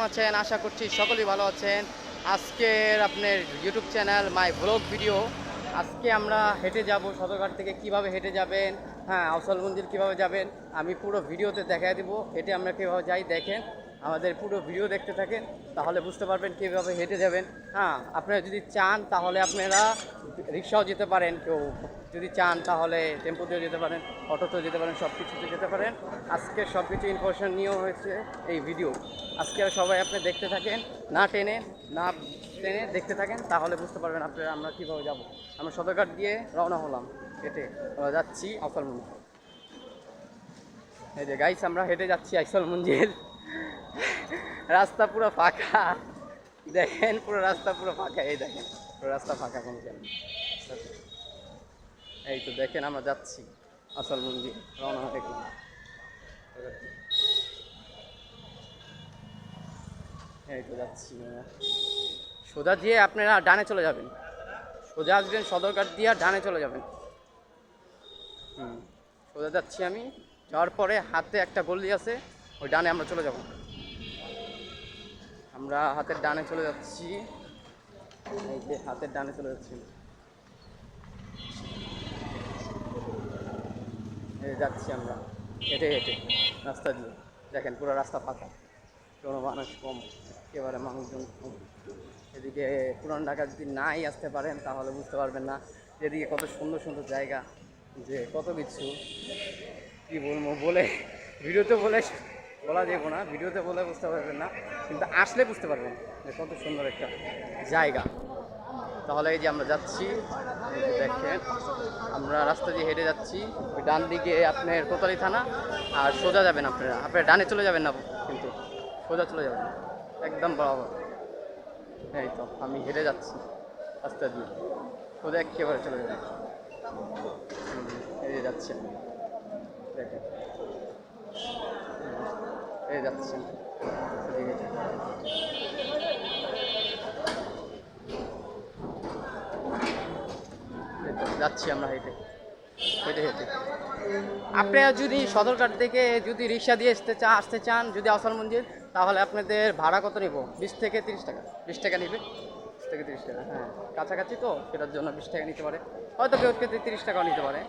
আছেন, আশা করছি সকলেই ভালো আছেন। আজকের আপনার YouTube channel my blog video. আজকে আমরা হেঁটে যাব সদরঘাট থেকে। কিভাবে হেঁটে যাবেন, হ্যাঁ, আফজল মঞ্জিল কীভাবে যাবেন আমি পুরো ভিডিওতে দেখাই দিব। হেঁটে আমরা কীভাবে যাই দেখেন, আমাদের পুরো ভিডিও দেখতে থাকেন, তাহলে বুঝতে পারবেন কীভাবে হেঁটে যাবেন। হ্যাঁ, আপনারা যদি চান তাহলে আপনারা রিক্সাও যেতে পারেন, কেউ যদি চান তাহলে টেম্পোতেও যেতে পারেন, অটোতেও যেতে পারেন, সব কিছুতে যেতে পারেন। আজকে সব কিছু ইনফরমেশন নিয়েও হয়েছে এই ভিডিও। আজকে সবাই আপনি দেখতে থাকেন, না টেনে দেখতে থাকেন, তাহলে বুঝতে পারবেন আপনারা আমরা কীভাবে যাব। আমরা সদরঘাট দিয়ে রওনা হলাম, হেঁটে আমরা যাচ্ছি আফজল মঞ্জিল। এই যে গাইস, আমরা হেঁটে যাচ্ছি আফজল মঞ্জিল। রাস্তা পুরো ফাঁকা, দেখেন পুরো রাস্তা পুরো ফাঁকা। এই দেখেন পুরো রাস্তা ফাঁকা, কোনো কেন। এই তো দেখেন আমরা যাচ্ছি আফজল মঞ্জিল, রওনা হয়ে গেলাম। এই তো যাচ্ছি সোজা দিয়ে আপনারা ডানে চলে যাবেন, সোজা আসবেন সদরঘাট দিয়ে ডানে চলে যাবেন। সোজা যাচ্ছি আমি, যাওয়ার পরে হাতে একটা গলি আছে, ওই ডানে আমরা চলে যাব। আমরা হাতের ডানে চলে যাচ্ছি, এই যে হাতের ডানে চলে যাচ্ছি, এই যাচ্ছি আমরা হেঁটে হেঁটে রাস্তা দিয়ে। দেখেন পুরো রাস্তা ফাঁকা, কোনো মানুষ কম, একেবারে মানুষজন কম। এদিকে পুরান ঢাকা যদি নাই আসতে পারেন তাহলে বুঝতে পারবেন না এদিকে কত সুন্দর সুন্দর জায়গা, যে কত কিছু কী বলবো, বলে ভিডিওতে বলা যাবো না, ভিডিওতে বলে বুঝতে পারবেন না, কিন্তু আসলে বুঝতে পারবেন যে কত সুন্দর একটা জায়গা। তাহলে এই যে আমরা যাচ্ছি, দেখেন আমরা রাস্তা দিয়ে হেঁটে যাচ্ছি। ওই ডান দিকে আপনার কোতোয়ালি থানা, আর সোজা যাবেন আপনারা ডানে চলে যাবেন না, কিন্তু সোজা চলে যাবেন একদম বরাবর। এই তো আমি হেঁটে যাচ্ছি রাস্তা দিয়ে, সোজা একেবারে চলে যাবেন। এই যে যাচ্ছে, দেখেন এই যাচ্ছে, যাচ্ছি আমরা হেঁটে হেঁটে হেঁটে। আপনারা যদি সদরঘাট থেকে যদি রিক্সা দিয়ে আসতে চান যদি আফজল মঞ্জিল, তাহলে আপনাদের ভাড়া কত নেব? 20 থেকে 30 টাকা। 20 টাকা নেবে, 20 থেকে 30 টাকা। হ্যাঁ, কাছাকাছি তো, সেটার জন্য 20 টাকা নিতে পারে, হয়তো কেউ 30 টাকাও নিতে পারে।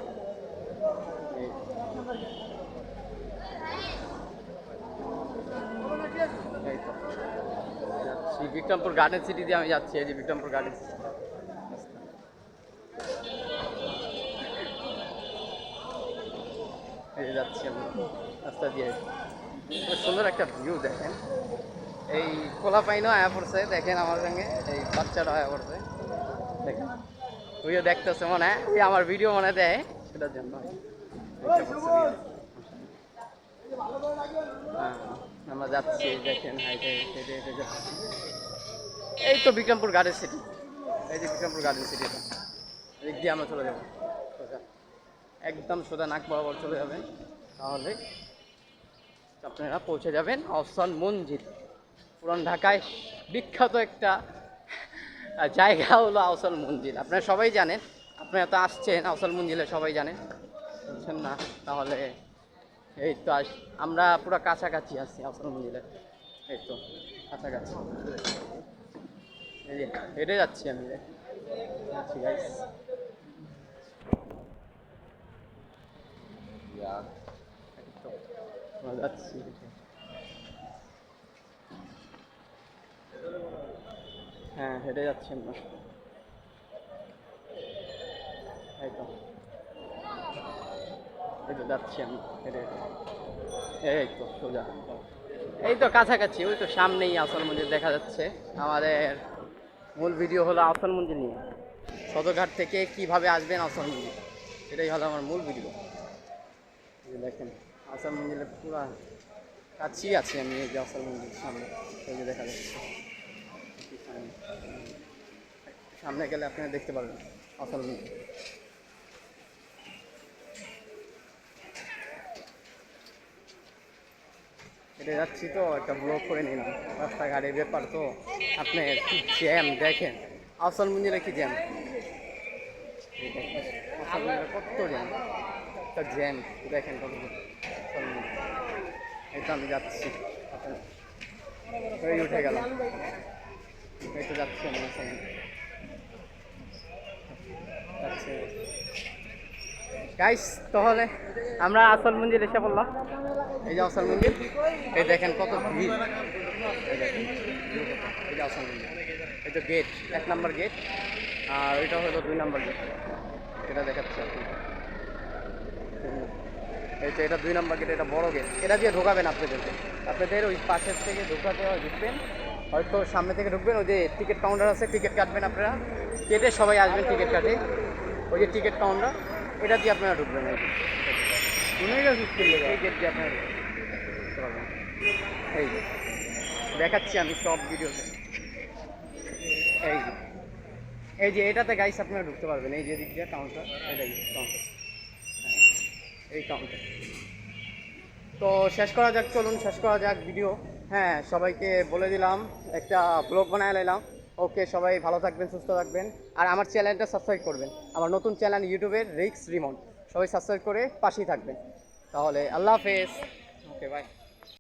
এই তো যাচ্ছি বিক্রমপুর গার্ডেন সিটি দিয়ে আমি যাচ্ছি, এই যে বিক্রমপুর গার্ডেন সিটি এই যাচ্ছি আমি রাস্তা দিয়ে। খুব সুন্দর একটা ভিউ দেখেন, এই খোলা পাইনও আয়া পড়ছে, দেখেন আমার সঙ্গে এই বাচ্চাটা আয়া পড়ছে, দেখেন ওইও দেখতেছে মনে হয়, আমার ভিডিও মনে দেয়, সেটার জন্য হ্যাঁ আমরা যাচ্ছি। দেখেন হাইটে হেঁটে হেঁটে যাচ্ছি, এই তো বিক্রমপুর গার্ডেন সিটি, এই যে বিক্রমপুর গার্ডেন সিটি, এদিক দিয়ে আমরা চলে যাবো সোজা, একদম সোজা নাক বরাবর চলে যাবেন, তাহলে আপনারা পৌঁছে যাবেন আফজল মঞ্জিল। পুরান ঢাকায় বিখ্যাত একটা জায়গা হলো আফজল মঞ্জিল, আপনারা সবাই জানেন, আপনারা তো আসছেন আফজল মঞ্জিলে, সবাই জানেন, বুঝছেন না? তাহলে এই তো আমরা পুরো কাছাকাছি আছি আফজল মঞ্জিলে, এই তো কাছাকাছি, এই যে হেঁটে যাচ্ছি আমি, যাচ্ছি গাইস। যাচ্ছি, হ্যাঁ হেঁটে যাচ্ছি আমরা, এই তো এই তো যাচ্ছি আমি হেঁটে হেঁটে, এই তো সোজা, এই তো কাছাকাছি, ওই তো সামনেই আফজল মঞ্জিল দেখা যাচ্ছে। আমাদের মূল ভিডিও হলো আফজল মঞ্জিল নিয়ে, সদরঘাট থেকে কিভাবে আসবেন আফজল মঞ্জিল, এটাই হলো আমার মূল ভিডিও। দেখেন আফজল মঞ্জিলের পুরা কাছেই আছি আমি, এই যে আফজল মঞ্জিল সামনে, এই যে দেখা যাচ্ছে, সামনে গেলে আপনারা দেখতে পারবেন আফজল মঞ্জিল। এটা যাচ্ছি তো একটা ব্লগ করে নিলাম, রাস্তাঘাটের ব্যাপার তো, আপনি কি জ্যাম দেখেন, আফজল মঞ্জিলে কি জ্যাম, আফজল মঞ্জিলে কত জ্যাম, একটা জ্যাম দেখেন কত। এই তো আমি যাচ্ছি। ওই উঠে গেল, এই তো যাচ্ছে যাচ্ছে গাইস। তাহলে আমরা আসল মন্দির এসে বললাম, এই যে আসল মন্দির, এই দেখেন কত ভিড়, এই দেখেন এই যে আসল মন্দির, এই তো গেট, 1 নম্বর গেট, আর ওইটা হলো 2 নম্বর গেট, এটা দেখাচ্ছে আপনি। এই তো এটা 2 নম্বর গেট, এটা বড় গেট, এটা দিয়ে ঢোকাবেন আপনাদের ওই পাশের থেকে ঢুকবেন, হয়তো সামনে থেকে ঢুকবেন, ওই যে টিকিট কাউন্টার আছে, টিকিট কাটবেন আপনারা, কেটে সবাই আসবেন টিকিট কাটে, ওই যে টিকিট কাউন্টার, এটা দিয়ে আপনারা ঢুকবেন, এই গেট দিয়ে আপনারা ঢুকতে পারবেন। এই যে দেখাচ্ছি আমি সব ভিডিওতে, এই যে এই যে এটাতে গাইস আপনারা ঢুকতে পারবেন, এই যে দিক দিয়ে কাউন্টার, এটাই কাউন্টার, এই কাউন্টার। তো শেষ করা যাক, চলুন শেষ করা যাক ভিডিও। হ্যাঁ, সবাইকে বলে দিলাম, একটা ব্লগ বানায় নিলাম। ওকে, সবাই ভালো থাকবেন, সুস্থ থাকবেন, আর আমার চ্যানেলটা সাবস্ক্রাইব করবেন, আমার নতুন চ্যানেল ইউটিউবের রিক্স রিমন, সবাই সাবস্ক্রাইব করে পাশেই থাকবেন। তাহলে আল্লাহ হাফেজ, ওকে বাই।